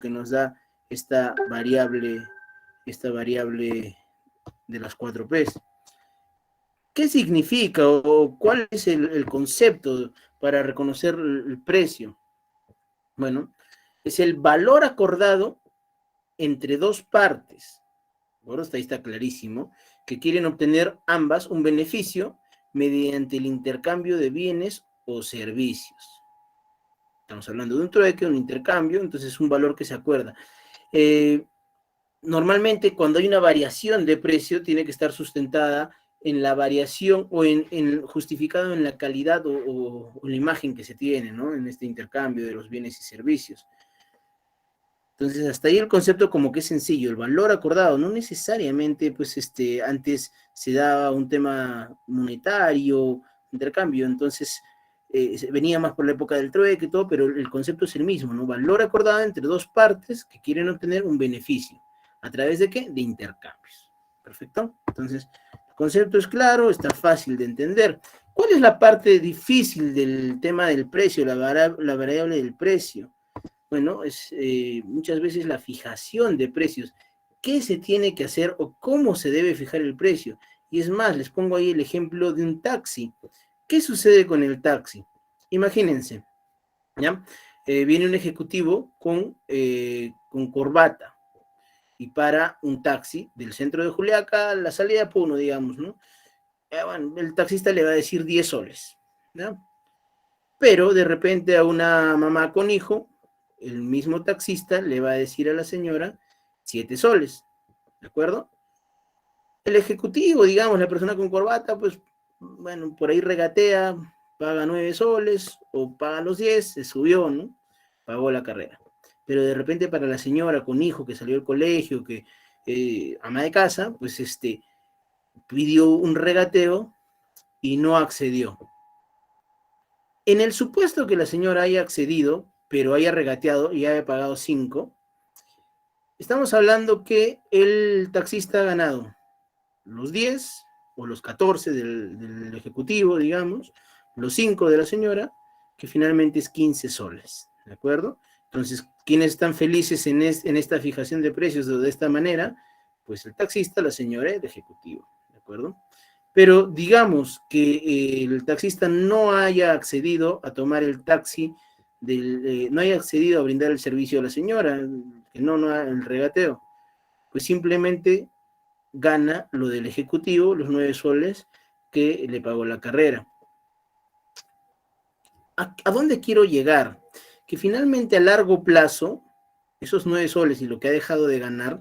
que nos da esta variable de las 4Ps. ¿Qué significa o cuál es el concepto para reconocer el precio? Bueno, es el valor acordado entre dos partes. Bueno, ahí está clarísimo, que quieren obtener ambas un beneficio mediante el intercambio de bienes o servicios. Estamos hablando de un trueque, un intercambio, entonces es un valor que se acuerda. Normalmente cuando hay una variación de precio tiene que estar sustentada en la variación o justificado en la calidad o la imagen que se tiene, ¿no? En este intercambio de los bienes y servicios. Entonces, hasta ahí el concepto como que es sencillo, el valor acordado, no necesariamente, pues, antes se daba un tema monetario, intercambio, entonces venía más por la época del trueque y todo, pero el concepto es el mismo, ¿no? Valor acordado entre dos partes que quieren obtener un beneficio. ¿A través de qué? De intercambios. ¿Perfecto? Entonces, el concepto es claro, está fácil de entender. ¿Cuál es la parte difícil del tema del precio, la variable del precio? Bueno, es muchas veces la fijación de precios. ¿Qué se tiene que hacer o cómo se debe fijar el precio? Y es más, les pongo ahí el ejemplo de un taxi. ¿Qué sucede con el taxi? Imagínense, ¿ya? Viene un ejecutivo con corbata y para un taxi del centro de Juliaca, la salida de Puno, digamos, ¿no? Bueno, el taxista le va a decir 10 soles, ¿ya? Pero de repente a una mamá con hijo, el mismo taxista le va a decir a la señora 7 soles, ¿de acuerdo? El ejecutivo, digamos, la persona con corbata, pues, bueno, por ahí regatea, paga 9 soles o paga los 10, se subió, ¿no? Pagó la carrera. Pero de repente para la señora con hijo que salió del colegio, que ama de casa, pues pidió un regateo y no accedió. En el supuesto que la señora haya accedido, pero haya regateado y haya pagado 5, estamos hablando que el taxista ha ganado los 10 o los 14 del ejecutivo, digamos, los 5 de la señora, que finalmente es 15 soles, ¿de acuerdo? Entonces, ¿quiénes están felices en esta fijación de precios de esta manera? Pues el taxista, la señora y el ejecutivo, ¿de acuerdo? Pero digamos que el taxista no haya accedido a tomar el taxi, no haya accedido a brindar el servicio a la señora, que no el regateo, pues simplemente gana lo del ejecutivo, los 9 soles que le pagó la carrera. ¿A dónde quiero llegar? Que finalmente a largo plazo, esos 9 soles y lo que ha dejado de ganar,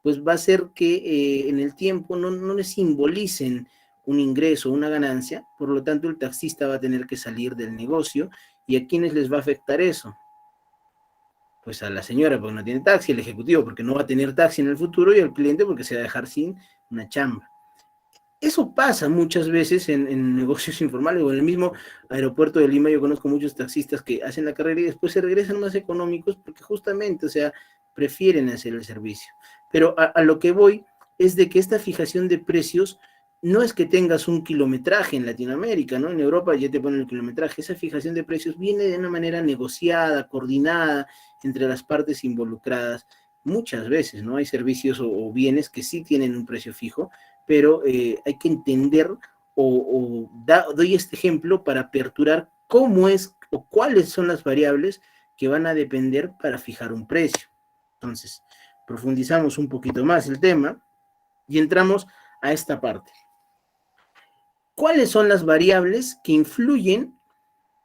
pues va a ser que en el tiempo no le simbolicen un ingreso, una ganancia, por lo tanto el taxista va a tener que salir del negocio. ¿Y a quiénes les va a afectar eso? Pues a la señora porque no tiene taxi, al ejecutivo porque no va a tener taxi en el futuro y al cliente porque se va a dejar sin una chamba. Eso pasa muchas veces en negocios informales o en el mismo aeropuerto de Lima. Yo conozco muchos taxistas que hacen la carrera y después se regresan más económicos porque justamente, o sea, prefieren hacer el servicio. Pero a lo que voy es de que esta fijación de precios no es que tengas un kilometraje en Latinoamérica, ¿no? En Europa ya te ponen el kilometraje. Esa fijación de precios viene de una manera negociada, coordinada entre las partes involucradas. Muchas veces, ¿no? Hay servicios o bienes que sí tienen un precio fijo, pero hay que entender doy este ejemplo para aperturar cómo es o cuáles son las variables que van a depender para fijar un precio. Entonces, profundizamos un poquito más el tema y entramos a esta parte. ¿Cuáles son las variables que influyen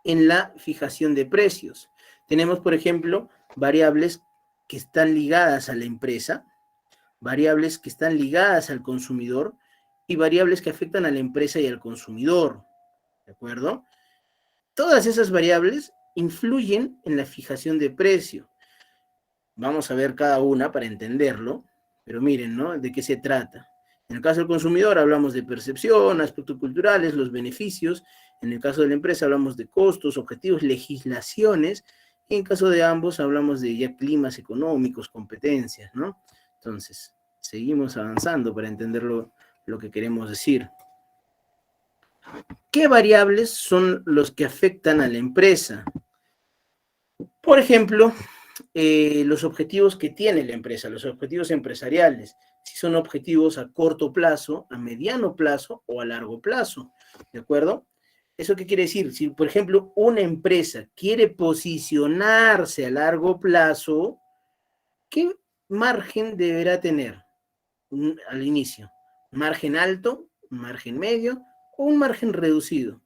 en la fijación de precios? Tenemos, por ejemplo, variables que están ligadas a la empresa, variables que están ligadas al consumidor y variables que afectan a la empresa y al consumidor, ¿de acuerdo? Todas esas variables influyen en la fijación de precio. Vamos a ver cada una para entenderlo, pero miren, ¿no? ¿De qué se trata? En el caso del consumidor hablamos de percepción, aspectos culturales, los beneficios. En el caso de la empresa hablamos de costos, objetivos, legislaciones. Y en caso de ambos hablamos de ya climas económicos, competencias, ¿no? Entonces, seguimos avanzando para entender lo que queremos decir. ¿Qué variables son los que afectan a la empresa? Por ejemplo, los objetivos que tiene la empresa, los objetivos empresariales, si son objetivos a corto plazo, a mediano plazo o a largo plazo, ¿de acuerdo? ¿Eso qué quiere decir? Si, por ejemplo, una empresa quiere posicionarse a largo plazo, ¿qué margen deberá tener al inicio? ¿Un margen alto, un margen medio o un margen reducido?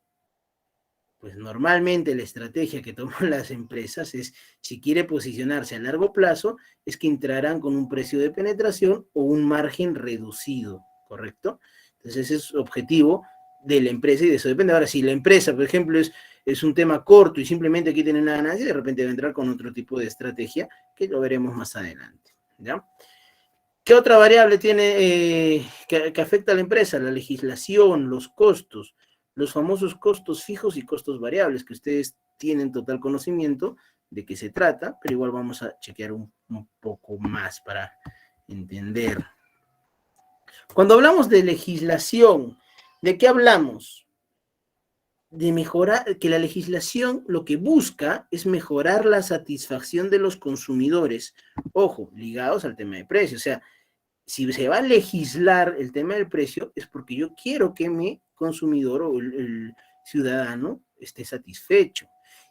Pues normalmente la estrategia que toman las empresas es, si quiere posicionarse a largo plazo, es que entrarán con un precio de penetración o un margen reducido, ¿correcto? Entonces ese es objetivo de la empresa y de eso depende. Ahora, si la empresa, por ejemplo, es un tema corto y simplemente aquí tiene una ganancia, de repente va a entrar con otro tipo de estrategia que lo veremos más adelante, ¿ya? ¿Qué otra variable tiene que afecta a la empresa? La legislación, los costos, los famosos costos fijos y costos variables, que ustedes tienen total conocimiento de qué se trata, pero igual vamos a chequear un poco más para entender. Cuando hablamos de legislación, ¿de qué hablamos? De mejorar, que la legislación lo que busca es mejorar la satisfacción de los consumidores, ojo, ligados al tema de precios, o sea, si se va a legislar el tema del precio, es porque yo quiero que mi consumidor o el ciudadano esté satisfecho.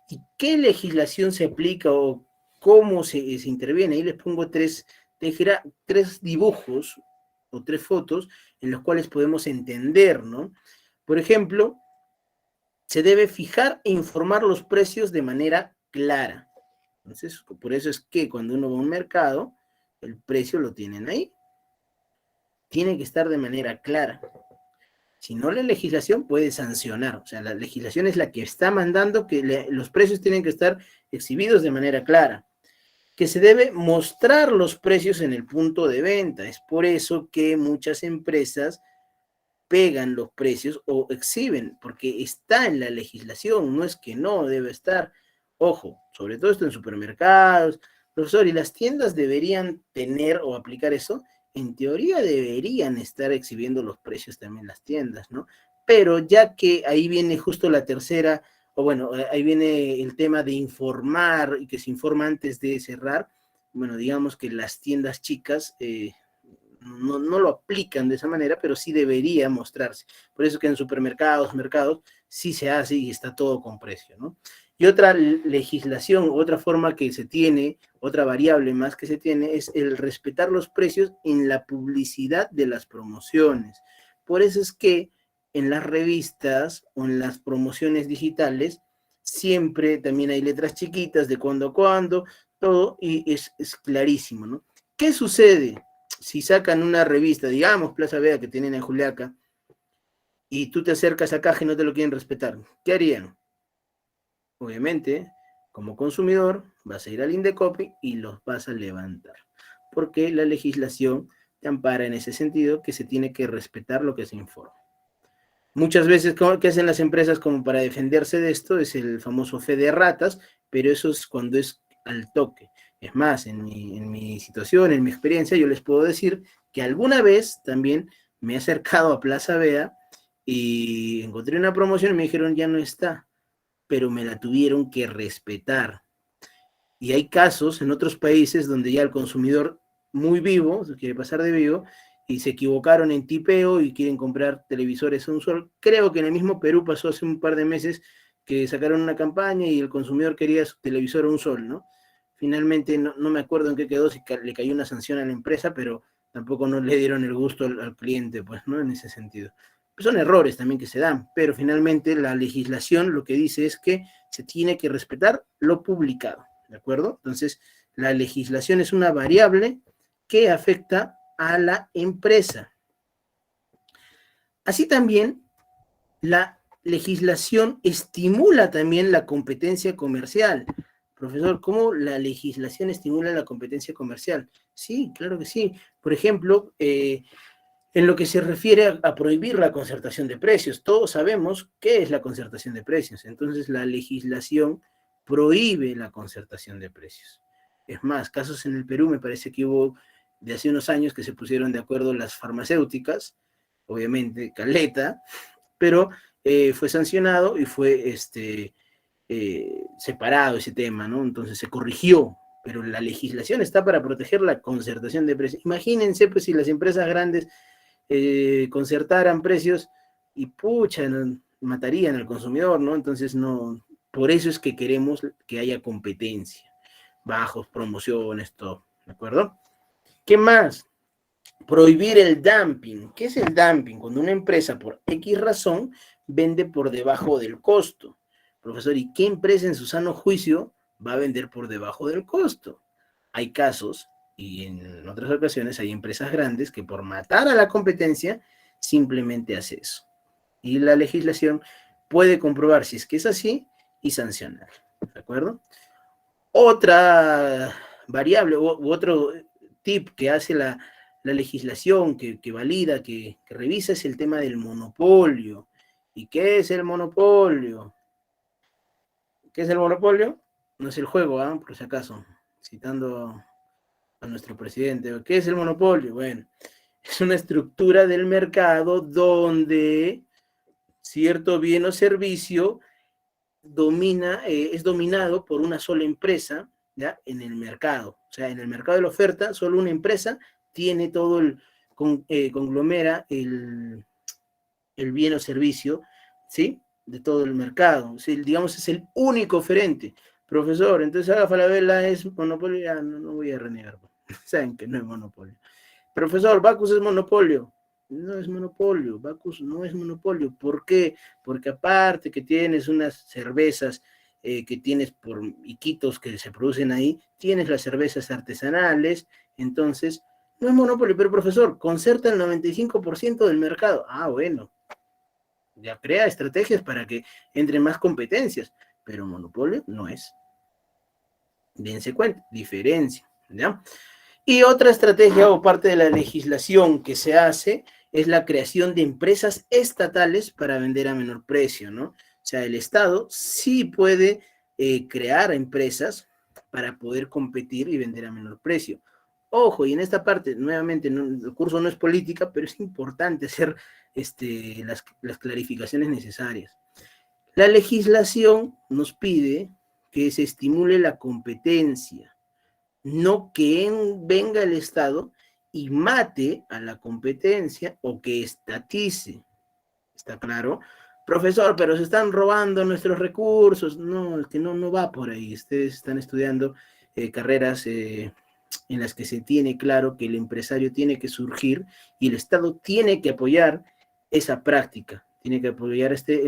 ¿Y qué legislación se aplica o cómo se interviene? Ahí les pongo tres dibujos o tres fotos en los cuales podemos entender, ¿no? Por ejemplo, se debe fijar e informar los precios de manera clara. Entonces, por eso es que cuando uno va a un mercado, el precio lo tienen ahí. Tiene que estar de manera clara. Si no, la legislación puede sancionar. O sea, la legislación es la que está mandando que los precios tienen que estar exhibidos de manera clara. Que se debe mostrar los precios en el punto de venta. Es por eso que muchas empresas pegan los precios o exhiben, porque está en la legislación, no es que no debe estar. Ojo, sobre todo esto en supermercados, profesor, y las tiendas deberían tener o aplicar eso. En teoría deberían estar exhibiendo los precios también las tiendas, ¿no? Pero ya que ahí viene justo la tercera, o bueno, ahí viene el tema de informar y que se informa antes de cerrar, bueno, digamos que las tiendas chicas no lo aplican de esa manera, pero sí debería mostrarse. Por eso que en supermercados, mercados, sí se hace y está todo con precio, ¿no? Y otra legislación, otra forma que se tiene, otra variable más que se tiene, es el respetar los precios en la publicidad de las promociones. Por eso es que en las revistas o en las promociones digitales, siempre también hay letras chiquitas de cuando a cuando, todo, y es clarísimo, ¿no? ¿Qué sucede si sacan una revista, digamos, Plaza Vea, que tienen en Juliaca, y tú te acercas a caja y no te lo quieren respetar? ¿Qué harían? Obviamente, como consumidor, vas a ir al Indecopi y los vas a levantar, porque la legislación te ampara en ese sentido que se tiene que respetar lo que se informa. Muchas veces, ¿qué hacen las empresas como para defenderse de esto? Es el famoso fe de ratas, pero eso es cuando es al toque. Es más, en mi situación, en mi experiencia, yo les puedo decir que alguna vez también me he acercado a Plaza Vea y encontré una promoción y me dijeron ya no está, pero me la tuvieron que respetar. Y hay casos en otros países donde ya el consumidor muy vivo, se quiere pasar de vivo, y se equivocaron en tipeo y quieren comprar televisores a un sol. Creo que en el mismo Perú pasó hace un par de meses que sacaron una campaña y el consumidor quería su televisor a un sol, ¿no? Finalmente no me acuerdo en qué quedó, si le cayó una sanción a la empresa, pero tampoco no le dieron el gusto al cliente, pues, ¿no? En ese sentido. Pues son errores también que se dan, pero finalmente la legislación lo que dice es que se tiene que respetar lo publicado, ¿de acuerdo? Entonces, la legislación es una variable que afecta a la empresa. Así también, la legislación estimula también la competencia comercial. Profesor, ¿cómo la legislación estimula la competencia comercial? Sí, claro que sí. Por ejemplo, en lo que se refiere a prohibir la concertación de precios, todos sabemos qué es la concertación de precios. Entonces, la legislación prohíbe la concertación de precios. Es más, casos en el Perú, me parece que hubo de hace unos años que se pusieron de acuerdo las farmacéuticas, obviamente caleta, pero fue sancionado y fue separado ese tema, ¿no? Entonces se corrigió pero la legislación está para proteger la concertación de precios. Imagínense, pues, si las empresas grandes concertaran precios y pucha, matarían al consumidor, ¿no? Entonces, no, por eso es que queremos que haya competencia, bajos, promociones, todo, ¿de acuerdo? ¿Qué más? Prohibir el dumping. ¿Qué es el dumping? Cuando una empresa, por X razón, vende por debajo del costo. Profesor, ¿y qué empresa en su sano juicio va a vender por debajo del costo? Hay casos, y en otras ocasiones hay empresas grandes que por matar a la competencia simplemente hace eso. Y la legislación puede comprobar si es que es así y sancionar. ¿De acuerdo? Otra variable u otro tip que hace la legislación, que valida, que revisa, es el tema del monopolio. ¿Y qué es el monopolio? ¿Qué es el monopolio? No es el juego, ¿ah? Por si acaso, citando a nuestro presidente. ¿Qué es el monopolio? Bueno, es una estructura del mercado donde cierto bien o servicio es dominado por una sola empresa, ¿ya? En el mercado. O sea, en el mercado de la oferta, solo una empresa tiene todo conglomera el bien o servicio, ¿sí? De todo el mercado. O sea, digamos, es el único oferente. Profesor, entonces haga Falabella es monopolio, ya no voy a renegar. Saben que no es monopolio. Profesor, Bacus es monopolio. No es monopolio, Bacus no es monopolio. ¿Por qué? Porque aparte que tienes unas cervezas que tienes por iquitos que se producen ahí, tienes las cervezas artesanales, entonces no es monopolio, pero profesor, concerta el 95% del mercado. Ah, bueno, ya crea estrategias para que entren más competencias, pero monopolio no es. Dense cuenta, diferencia, ¿ya? Y otra estrategia o parte de la legislación que se hace es la creación de empresas estatales para vender a menor precio, ¿no? O sea, el Estado sí puede crear empresas para poder competir y vender a menor precio. Ojo, y en esta parte, nuevamente, no, el curso no es política, pero es importante hacer las clarificaciones necesarias. La legislación nos pide que se estimule la competencia, no que venga el Estado y mate a la competencia o que estatice. ¿Está claro? Profesor, pero se están robando nuestros recursos. No, es que no va por ahí. Ustedes están estudiando carreras en las que se tiene claro que el empresario tiene que surgir y el Estado tiene que apoyar esa práctica, tiene que apoyar este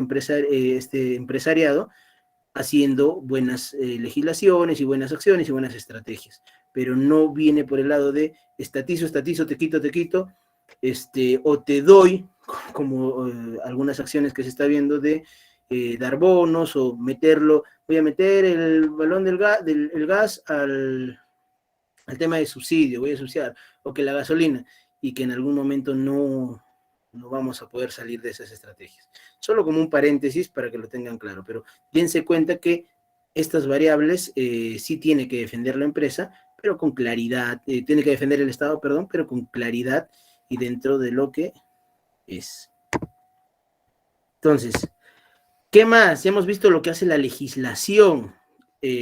empresariado haciendo buenas legislaciones y buenas acciones y buenas estrategias, pero no viene por el lado de estatizo, te quito, o te doy, como algunas acciones que se está viendo de dar bonos o voy a meter el balón del gas al tema de subsidio, voy a subsidiar, o que la gasolina, y que en algún momento no vamos a poder salir de esas estrategias. Solo como un paréntesis para que lo tengan claro, pero dense cuenta que estas variables sí tiene que defender la empresa, pero con claridad, tiene que defender el Estado, perdón, pero con claridad y dentro de lo que es. Entonces, ¿qué más? Ya hemos visto lo que hace la legislación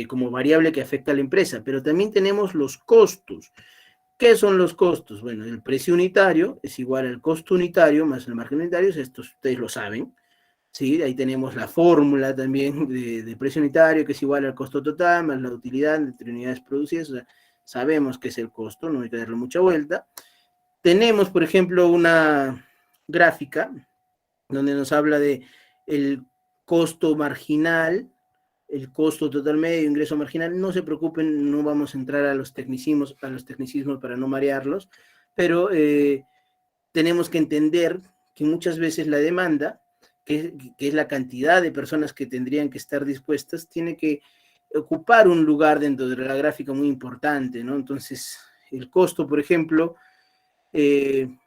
como variable que afecta a la empresa, pero también tenemos los costos. ¿Qué son los costos? Bueno, el precio unitario es igual al costo unitario más el margen unitario, esto ustedes lo saben, ¿sí? Ahí tenemos la fórmula también de precio unitario, que es igual al costo total más la utilidad entre unidades producidas, o sea, sabemos que es el costo, no hay que darle mucha vuelta. Tenemos, por ejemplo, una gráfica donde nos habla de el costo marginal, el costo total medio, ingreso marginal. No se preocupen, no vamos a entrar a los tecnicismos para no marearlos, pero tenemos que entender que muchas veces la demanda, que es la cantidad de personas que tendrían que estar dispuestas, tiene que ocupar un lugar dentro de la gráfica muy importante, ¿no? Entonces, el costo, el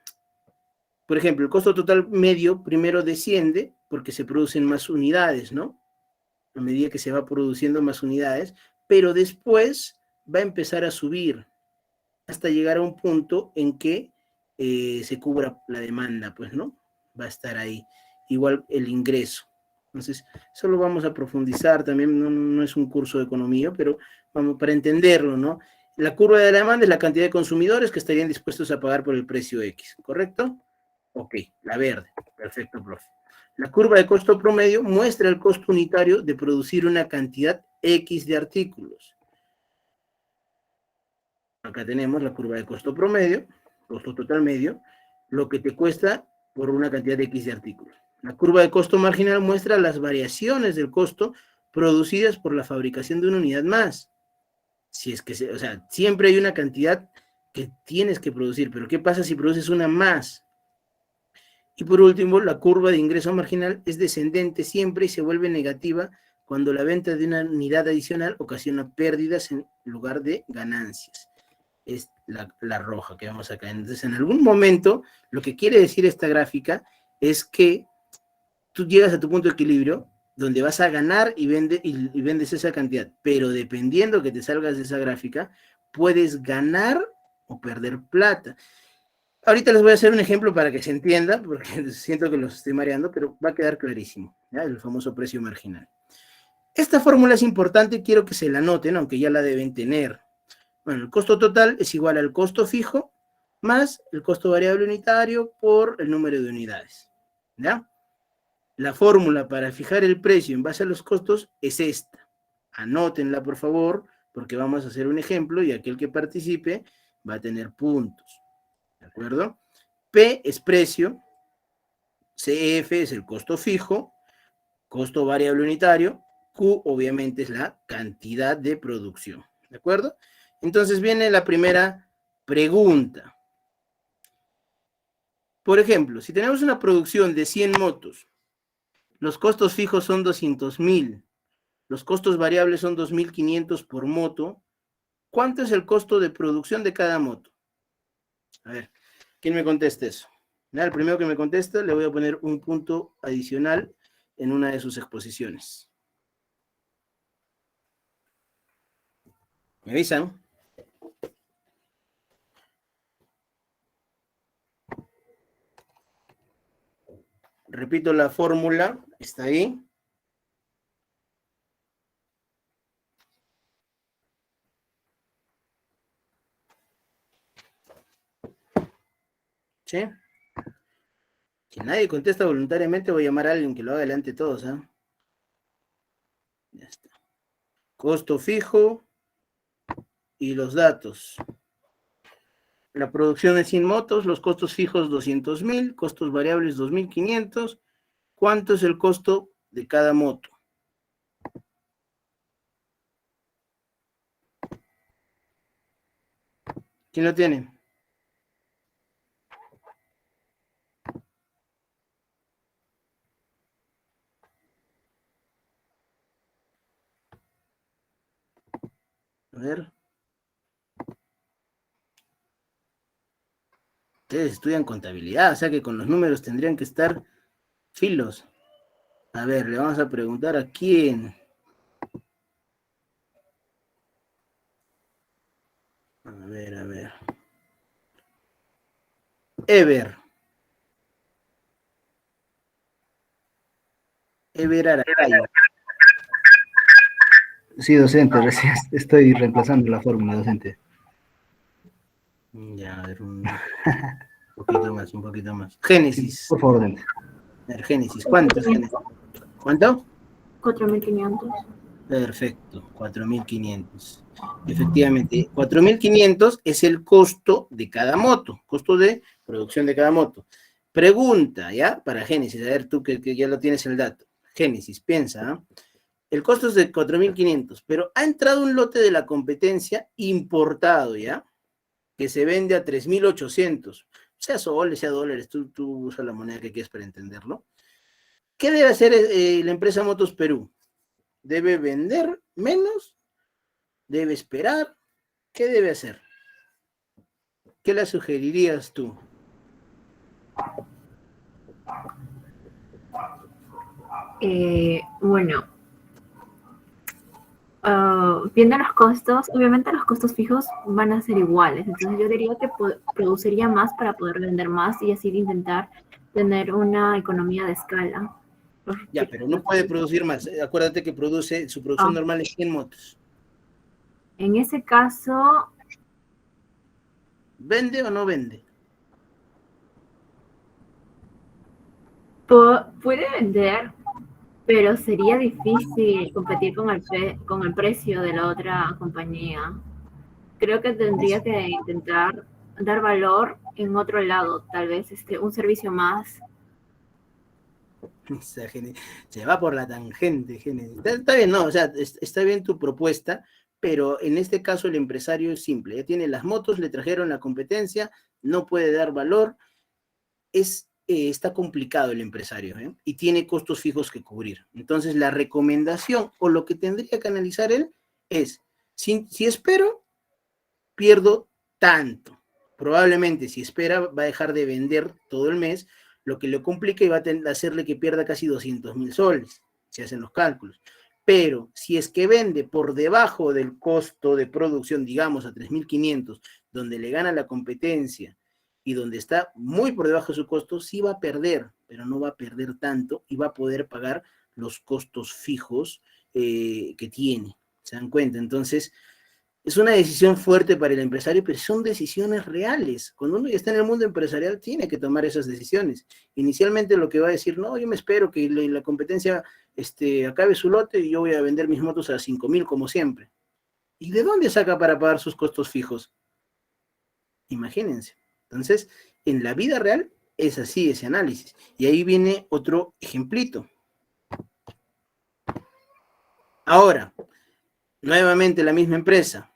costo total medio primero desciende porque se producen más unidades, ¿no? A medida que se va produciendo más unidades, pero después va a empezar a subir hasta llegar a un punto en que se cubra la demanda, pues, ¿no? Va a estar ahí. Igual el ingreso. Entonces, eso lo vamos a profundizar también, no es un curso de economía, pero vamos para entenderlo, ¿no? La curva de la demanda es la cantidad de consumidores que estarían dispuestos a pagar por el precio X, ¿correcto? Ok, la verde, perfecto, profe. La curva de costo promedio muestra el costo unitario de producir una cantidad X de artículos. Acá tenemos la curva de costo promedio, costo total medio, lo que te cuesta por una cantidad de X de artículos. La curva de costo marginal muestra las variaciones del costo producidas por la fabricación de una unidad más. Si es que, o sea, siempre hay una cantidad que tienes que producir, pero ¿qué pasa si produces una más? Y por último, la curva de ingreso marginal es descendente siempre y se vuelve negativa cuando la venta de una unidad adicional ocasiona pérdidas en lugar de ganancias. Es la roja que vamos acá. Entonces, en algún momento, lo que quiere decir esta gráfica es que tú llegas a tu punto de equilibrio donde vas a ganar y vendes esa cantidad, pero dependiendo que te salgas de esa gráfica, puedes ganar o perder plata. Ahorita les voy a hacer un ejemplo para que se entienda, porque siento que los estoy mareando, pero va a quedar clarísimo, ¿ya? El famoso precio marginal. Esta fórmula es importante, quiero que se la noten, aunque ya la deben tener. Bueno, el costo total es igual al costo fijo más el costo variable unitario por el número de unidades, ¿ya? La fórmula para fijar el precio en base a los costos es esta. Anótenla, por favor, porque vamos a hacer un ejemplo y aquel que participe va a tener puntos. ¿De acuerdo? P es precio, CF es el costo fijo, costo variable unitario, Q obviamente es la cantidad de producción. ¿De acuerdo? Entonces viene la primera pregunta. Por ejemplo, si tenemos una producción de 100 motos, los costos fijos son 200,000, los costos variables son 2.500 por moto, ¿cuánto es el costo de producción de cada moto? A ver, ¿quién me contesta eso? El primero que me contesta le voy a poner un punto adicional en una de sus exposiciones. ¿Me avisan? Repito la fórmula, está ahí. ¿Sí? Si nadie contesta voluntariamente, voy a llamar a alguien que lo haga delante de todos, ¿eh? Ya está. Costo fijo y los datos. La producción de 100 motos, los costos fijos 200,000, costos variables 2.500. ¿Cuánto es el costo de cada moto? ¿Quién lo tiene? A ver. Ustedes estudian contabilidad, o sea que con los números tendrían que estar filos. A ver, le vamos a preguntar a quién. A ver, a ver. Ever. Ever Aracayo. Sí, docente, recién estoy reemplazando la fórmula, docente. Ya, a ver, un poquito más, un poquito más. Génesis. Por favor, docente. A ver, Génesis, ¿cuánto es Génesis? ¿Cuánto? 4.500. Perfecto, 4.500. Efectivamente, 4.500 es el costo de cada moto, costo de producción de cada moto. Pregunta, ¿ya? Para Génesis, a ver tú que ya lo tienes el dato. Génesis, piensa, ¿eh? El costo es de 4.500, pero ha entrado un lote de la competencia importado, ¿ya? Que se vende a 3.800. Sea soles, sea dólares, tú usa la moneda que quieres para entenderlo. ¿Qué debe hacer la empresa Motos Perú? ¿Debe vender menos? ¿Debe esperar? ¿Qué debe hacer? ¿Qué le sugerirías tú? Bueno, viendo los costos, obviamente los costos fijos van a ser iguales, entonces yo diría que produciría más para poder vender más y así de intentar tener una economía de escala. Ya, pero no puede producir más. Acuérdate que su producción Ah, normal es 100 motos. en ese caso, ¿Vende o no vende? puede vender, pero sería difícil competir con con el precio de la otra compañía. Creo que tendría que intentar dar valor en otro lado, tal vez un servicio más. O sea, se va por la tangente, está bien, no, o sea, está bien tu propuesta, pero en este caso el empresario es simple, ya tiene las motos, le trajeron la competencia, no puede dar valor, está complicado el empresario, ¿eh? Y tiene costos fijos que cubrir. Entonces, la recomendación o lo que tendría que analizar él es, si espero, pierdo tanto. Probablemente si espera va a dejar de vender todo el mes, lo que le complica y va a hacerle que pierda casi 200.000 soles, si hacen los cálculos. Pero si es que vende por debajo del costo de producción, digamos a 3.500, donde le gana la competencia y donde está muy por debajo de su costo, sí va a perder, pero no va a perder tanto y va a poder pagar los costos fijos que tiene. ¿Se dan cuenta? Entonces, es una decisión fuerte para el empresario, pero son decisiones reales. Cuando uno ya está en el mundo empresarial, tiene que tomar esas decisiones. Inicialmente lo que va a decir, no, yo me espero que la competencia acabe su lote y yo voy a vender mis motos a 5.000 como siempre. ¿Y de dónde saca para pagar sus costos fijos? Imagínense. Entonces, en la vida real es así ese análisis. Y ahí viene otro ejemplito. Ahora, nuevamente la misma empresa.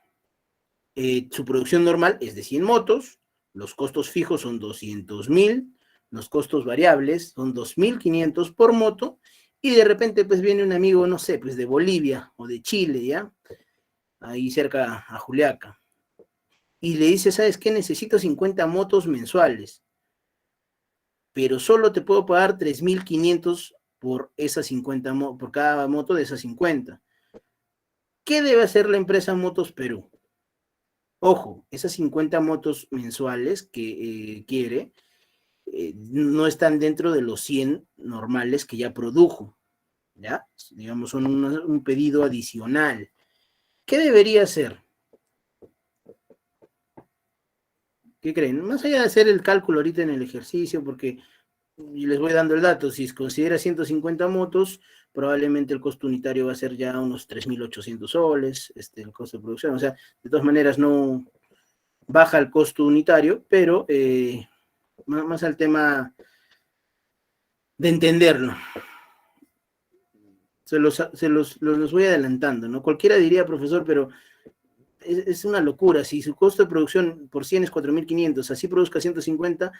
Su producción normal es de 100 motos, los costos fijos son 200.000, los costos variables son 2.500 por moto, y de repente pues viene un amigo, no sé, pues de Bolivia o de Chile, ¿ya? Ahí cerca a Juliaca, y le dice, ¿sabes qué? Necesito 50 motos mensuales, pero solo te puedo pagar 3.500 por esas 50, por cada moto de esas 50. ¿Qué debe hacer la empresa Motos Perú? Ojo, esas 50 motos mensuales que quiere no están dentro de los 100 normales que ya produjo, ¿ya? Digamos, son un pedido adicional. ¿Qué debería hacer? ¿Qué creen? Más allá de hacer el cálculo ahorita en el ejercicio, porque y les voy dando el dato, si considera 150 motos, probablemente el costo unitario va a ser ya unos 3.800 soles, el costo de producción, o sea, de todas maneras no baja el costo unitario, pero más al tema de entenderlo. Los voy adelantando, ¿no? Cualquiera diría, profesor, pero es una locura. Si su costo de producción por 100 es 4.500, así produzca 150,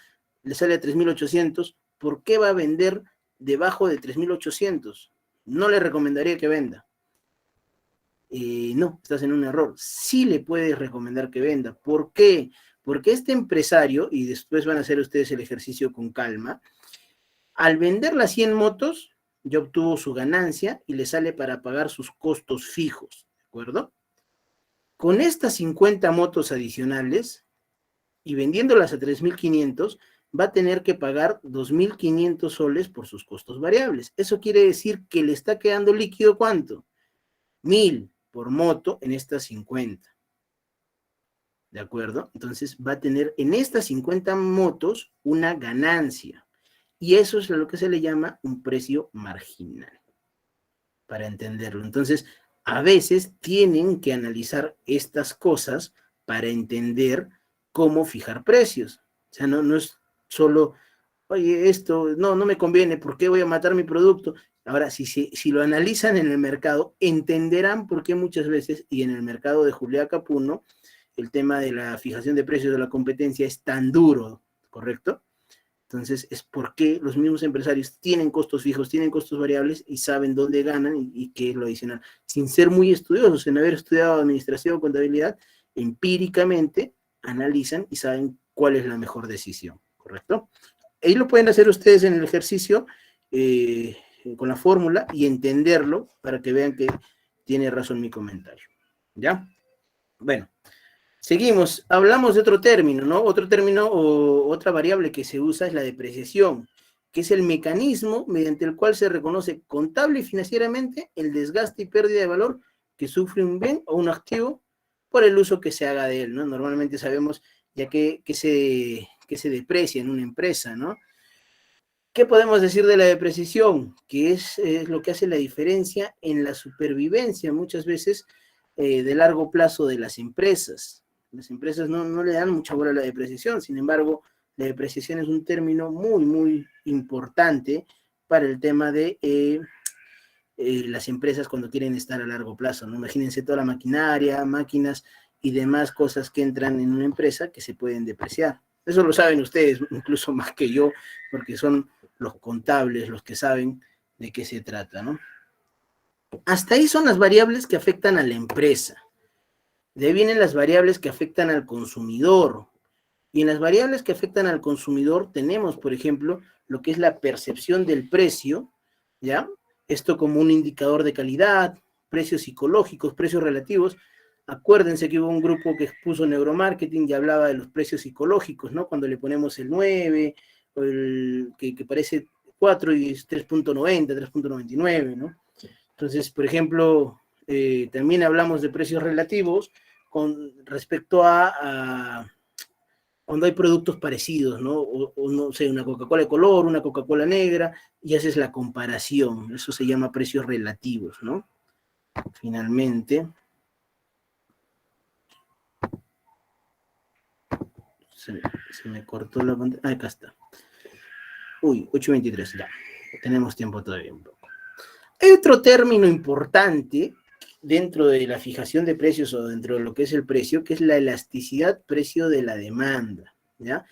le sale a 3.800, ¿por qué va a vender debajo de 3.800? No le recomendaría que venda. No, estás en un error. Sí le puedes recomendar que venda. ¿Por qué? Porque este empresario, y después van a hacer ustedes el ejercicio con calma, al vender las 100 motos, ya obtuvo su ganancia y le sale para pagar sus costos fijos, ¿de acuerdo? Con estas 50 motos adicionales y vendiéndolas a 3.500, va a tener que pagar 2.500 soles por sus costos variables. Eso quiere decir que le está quedando líquido, ¿cuánto? 1.000 por moto en estas 50. ¿De acuerdo? Entonces va a tener en estas 50 motos una ganancia. Y eso es lo que se le llama un precio marginal, para entenderlo. Entonces, a veces tienen que analizar estas cosas para entender cómo fijar precios. O sea, no es solo, oye, esto no me conviene, ¿por qué voy a matar mi producto? Ahora, si lo analizan en el mercado, entenderán por qué muchas veces, y en el mercado de Juliaca Puno, el tema de la fijación de precios de la competencia es tan duro, ¿correcto? Entonces, es porque los mismos empresarios tienen costos fijos, tienen costos variables y saben dónde ganan y qué es lo adicional. Sin ser muy estudiosos, sin haber estudiado administración o contabilidad, empíricamente analizan y saben cuál es la mejor decisión, ¿correcto? Ahí lo pueden hacer ustedes en el ejercicio con la fórmula y entenderlo para que vean que tiene razón mi comentario. ¿Ya? Bueno. Seguimos, hablamos de otro término, ¿no? Otro término o otra variable que se usa es la depreciación, que es el mecanismo mediante el cual se reconoce contable y financieramente el desgaste y pérdida de valor que sufre un bien o un activo por el uso que se haga de él, ¿no? Normalmente sabemos ya que se deprecia en una empresa, ¿no? ¿Qué podemos decir de la depreciación? Que es lo que hace la diferencia en la supervivencia muchas veces de largo plazo de las empresas. Las empresas no le dan mucha bola a la depreciación, sin embargo, la depreciación es un término muy, muy importante para el tema de las empresas cuando quieren estar a largo plazo, ¿no? Imagínense toda la maquinaria, máquinas y demás cosas que entran en una empresa que se pueden depreciar. Eso lo saben ustedes, incluso más que yo, porque son los contables los que saben de qué se trata, ¿no? Hasta ahí son las variables que afectan a la empresa. De ahí vienen las variables que afectan al consumidor. Y en las variables que afectan al consumidor tenemos, por ejemplo, lo que es la percepción del precio, ¿ya? Esto como un indicador de calidad, precios psicológicos, precios relativos. Acuérdense que hubo un grupo que expuso neuromarketing y hablaba de los precios psicológicos, ¿no? Cuando le ponemos el 9, o el que parece 4 y es 3.90, 3.99, ¿no? Entonces, por ejemplo, también hablamos de precios relativos con respecto a cuando hay productos parecidos, ¿no? O no sé, una Coca-Cola de color, una Coca-Cola negra, y haces la comparación. Eso se llama precios relativos, ¿no? Finalmente. Se me cortó la pantalla. Ah, acá está. Uy, 8:23, ya. Tenemos tiempo todavía un poco. Hay otro término importante dentro de la fijación de precios o dentro de lo que es el precio, que es la elasticidad precio de la demanda, ¿ya?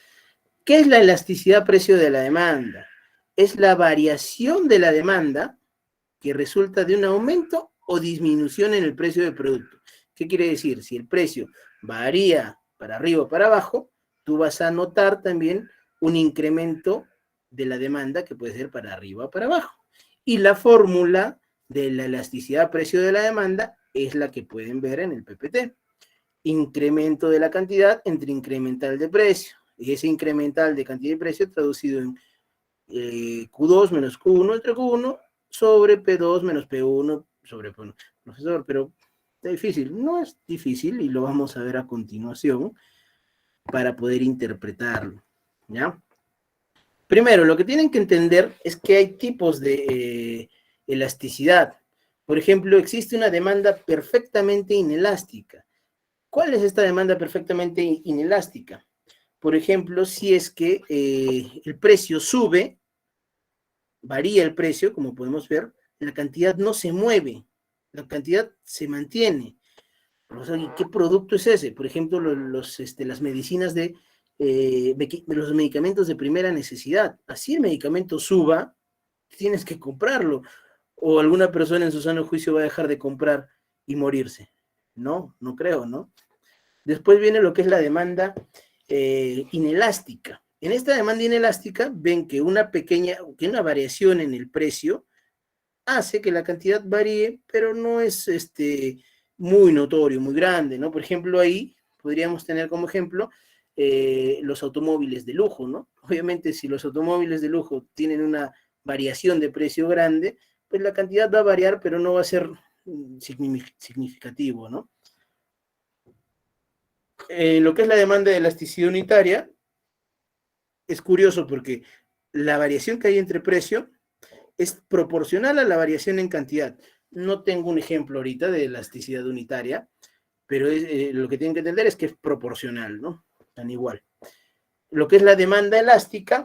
¿Qué es la elasticidad precio de la demanda? Es la variación de la demanda que resulta de un aumento o disminución en el precio del producto. ¿Qué quiere decir? Si el precio varía para arriba o para abajo, tú vas a notar también un incremento de la demanda que puede ser para arriba o para abajo. Y la fórmula de la elasticidad precio de la demanda es la que pueden ver en el PPT. Incremento de la cantidad entre incremental de precio. Y ese incremental de cantidad y precio traducido en Q2 menos Q1 entre Q1 sobre P2 menos P1 sobre P1. Profesor, pero está difícil. No es difícil y lo vamos a ver a continuación para poder interpretarlo, ¿ya? Primero, lo que tienen que entender es que hay tipos de elasticidad. Por ejemplo, existe una demanda perfectamente inelástica. ¿Cuál es esta demanda perfectamente inelástica? Por ejemplo, si es que el precio sube, varía el precio, como podemos ver, la cantidad no se mueve, la cantidad se mantiene. Profesor, ¿y qué producto es ese? Por ejemplo, las medicinas los medicamentos de primera necesidad. Así el medicamento suba, tienes que comprarlo. O alguna persona en su sano juicio va a dejar de comprar y morirse. No, no creo, ¿no? Después viene lo que es la demanda inelástica. En esta demanda inelástica ven que una variación en el precio hace que la cantidad varíe, pero no es muy notorio, muy grande, ¿no? Por ejemplo, ahí podríamos tener como ejemplo los automóviles de lujo, ¿no? Obviamente, si los automóviles de lujo tienen una variación de precio grande, pues la cantidad va a variar, pero no va a ser significativo, ¿no? Lo que es la demanda de elasticidad unitaria, es curioso porque la variación que hay entre precio es proporcional a la variación en cantidad. No tengo un ejemplo ahorita de elasticidad unitaria, pero lo que tienen que entender es que es proporcional, ¿no? Tan igual. Lo que es la demanda elástica,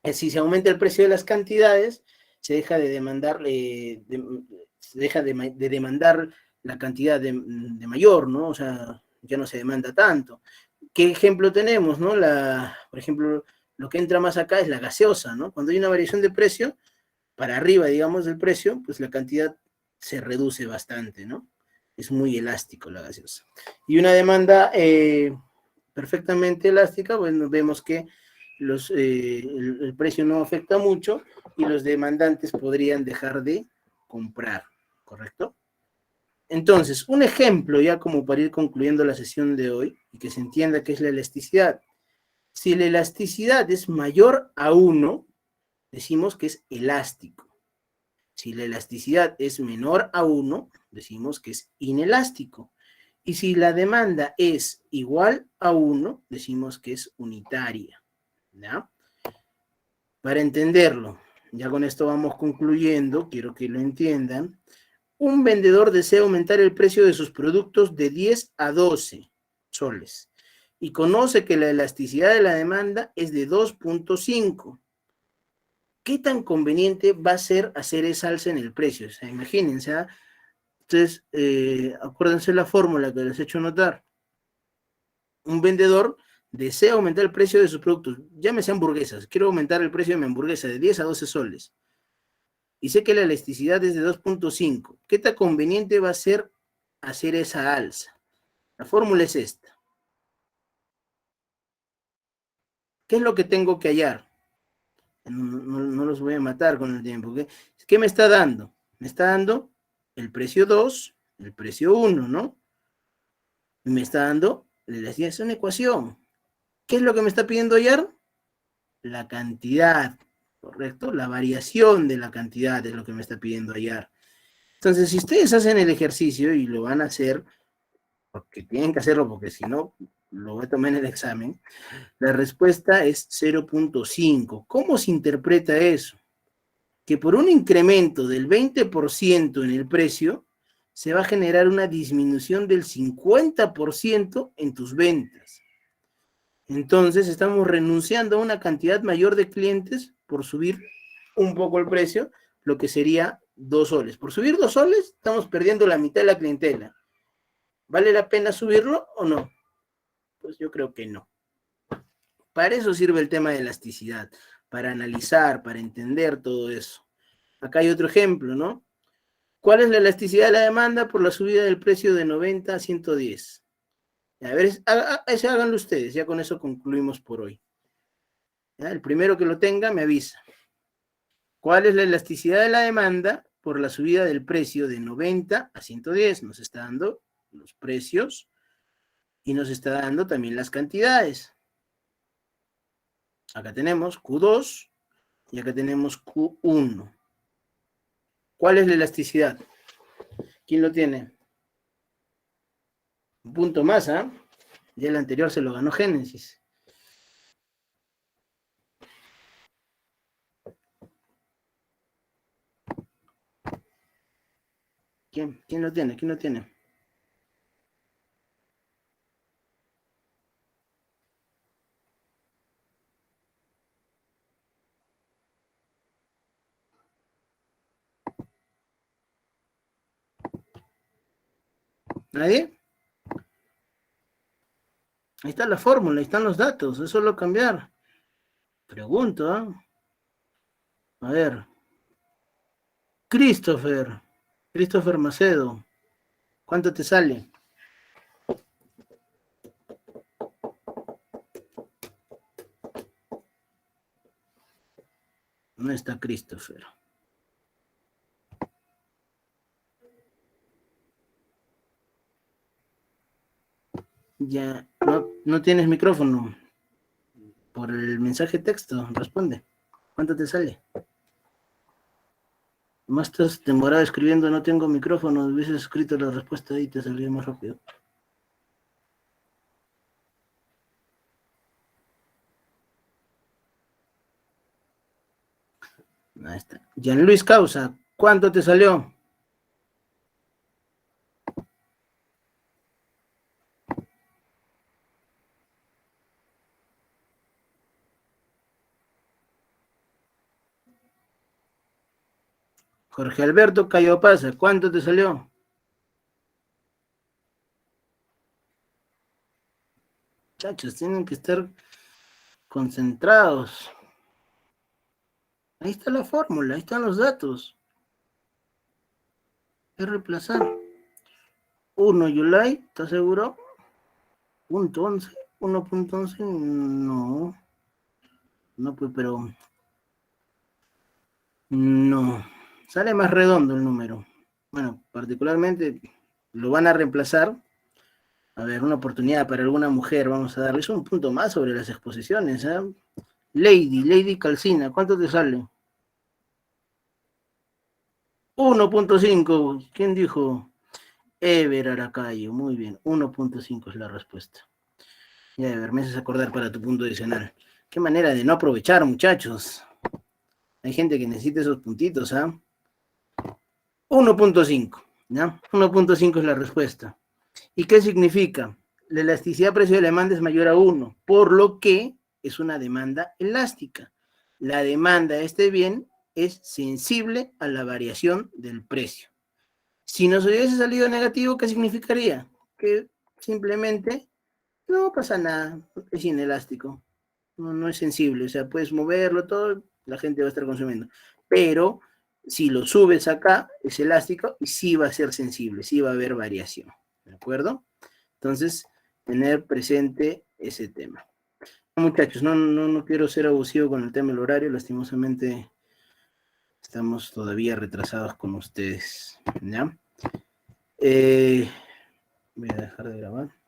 es si se aumenta el precio de las cantidades, se deja de demandar, demandar la cantidad de mayor, ¿no? O sea, ya no se demanda tanto. ¿Qué ejemplo tenemos, no? Por ejemplo, lo que entra más acá es la gaseosa, ¿no? Cuando hay una variación de precio, para arriba, digamos, del precio, pues la cantidad se reduce bastante, ¿no? Es muy elástico la gaseosa. Y una demanda perfectamente elástica, bueno, vemos que el precio no afecta mucho y los demandantes podrían dejar de comprar, ¿correcto? Entonces, un ejemplo ya como para ir concluyendo la sesión de hoy y que se entienda qué es la elasticidad. Si la elasticidad es mayor a 1, decimos que es elástico. Si la elasticidad es menor a 1, decimos que es inelástico. Y si la demanda es igual a 1, decimos que es unitaria. ¿Ya? Para entenderlo, ya con esto vamos concluyendo, quiero que lo entiendan. Un vendedor desea aumentar el precio de sus productos de 10 a 12 soles y conoce que la elasticidad de la demanda es de 2.5. ¿Qué tan conveniente va a ser hacer esa alza en el precio? O sea, imagínense, ¿eh? Entonces, acuérdense la fórmula que les he hecho notar. Un vendedor desea aumentar el precio de sus productos, llámese hamburguesas, quiero aumentar el precio de mi hamburguesa de 10 a 12 soles. Y sé que la elasticidad es de 2.5. ¿Qué tan conveniente va a ser hacer esa alza? La fórmula es esta. ¿Qué es lo que tengo que hallar? No los voy a matar con el tiempo. ¿Qué me está dando? Me está dando el precio 2, el precio 1, ¿no? Y me está dando la elasticidad. Es una ecuación. ¿Qué es lo que me está pidiendo hallar? La cantidad, ¿correcto? La variación de la cantidad es lo que me está pidiendo hallar. Entonces, si ustedes hacen el ejercicio y lo van a hacer, porque tienen que hacerlo, porque si no, lo voy a tomar en el examen, la respuesta es 0.5. ¿Cómo se interpreta eso? Que por un incremento del 20% en el precio, se va a generar una disminución del 50% en tus ventas. Entonces, estamos renunciando a una cantidad mayor de clientes por subir un poco el precio, lo que sería 2 soles. Por subir 2 soles, estamos perdiendo la mitad de la clientela. ¿Vale la pena subirlo o no? Pues yo creo que no. Para eso sirve el tema de elasticidad, para analizar, para entender todo eso. Acá hay otro ejemplo, ¿no? ¿Cuál es la elasticidad de la demanda por la subida del precio de 90 a 110? A ver, ese háganlo ustedes, ya con eso concluimos por hoy. ¿Ya? El primero que lo tenga me avisa. ¿Cuál es la elasticidad de la demanda por la subida del precio de 90 a 110? Nos está dando los precios y nos está dando también las cantidades. Acá tenemos Q2 y acá tenemos Q1. ¿Cuál es la elasticidad? ¿Quién lo tiene? Un punto más, ¿ah? Ya el anterior se lo ganó Génesis. ¿Quién lo tiene? ¿Quién lo tiene? ¿Nadie? Ahí está la fórmula, ahí están los datos, es solo cambiar. Pregunto, ¿ah? A ver. Christopher Macedo, ¿cuánto te sale? No está Christopher. Ya, no tienes micrófono. Por el mensaje texto, responde. ¿Cuánto te sale? Más estás demorado escribiendo, no tengo micrófono. Hubieses escrito la respuesta ahí y te saldría más rápido. Ahí está. Jean Luis Causa, ¿cuánto te salió? Jorge Alberto Cayopasa, ¿cuánto te salió? Muchachos, tienen que estar concentrados. Ahí está la fórmula, ahí están los datos. Es reemplazar. 1 July, ¿estás seguro? Punto 11, 1.11, no. No, pues, pero... No. Sale más redondo el número. Bueno, particularmente lo van a reemplazar. A ver, una oportunidad para alguna mujer. Vamos a darles un punto más sobre las exposiciones, ¿eh? Lady Calcina, ¿cuánto te sale? 1.5. ¿Quién dijo? Ever Aracayo. Muy bien. 1.5 es la respuesta. Ya, a ver, me haces acordar para tu punto adicional. Qué manera de no aprovechar, muchachos. Hay gente que necesita esos puntitos, ¿ah? 1.5, ¿ya? 1.5 es la respuesta. ¿Y qué significa? La elasticidad precio de la demanda es mayor a 1, por lo que es una demanda elástica. La demanda de este bien es sensible a la variación del precio. Si nos hubiese salido negativo, ¿qué significaría? Que simplemente no pasa nada, es inelástico, no es sensible, o sea, puedes moverlo todo, la gente va a estar consumiendo. Pero si lo subes acá, es elástico y sí va a ser sensible, sí va a haber variación, ¿de acuerdo? Entonces, tener presente ese tema. Muchachos, no quiero ser abusivo con el tema del horario, lastimosamente estamos todavía retrasados con ustedes, ¿ya? Voy a dejar de grabar.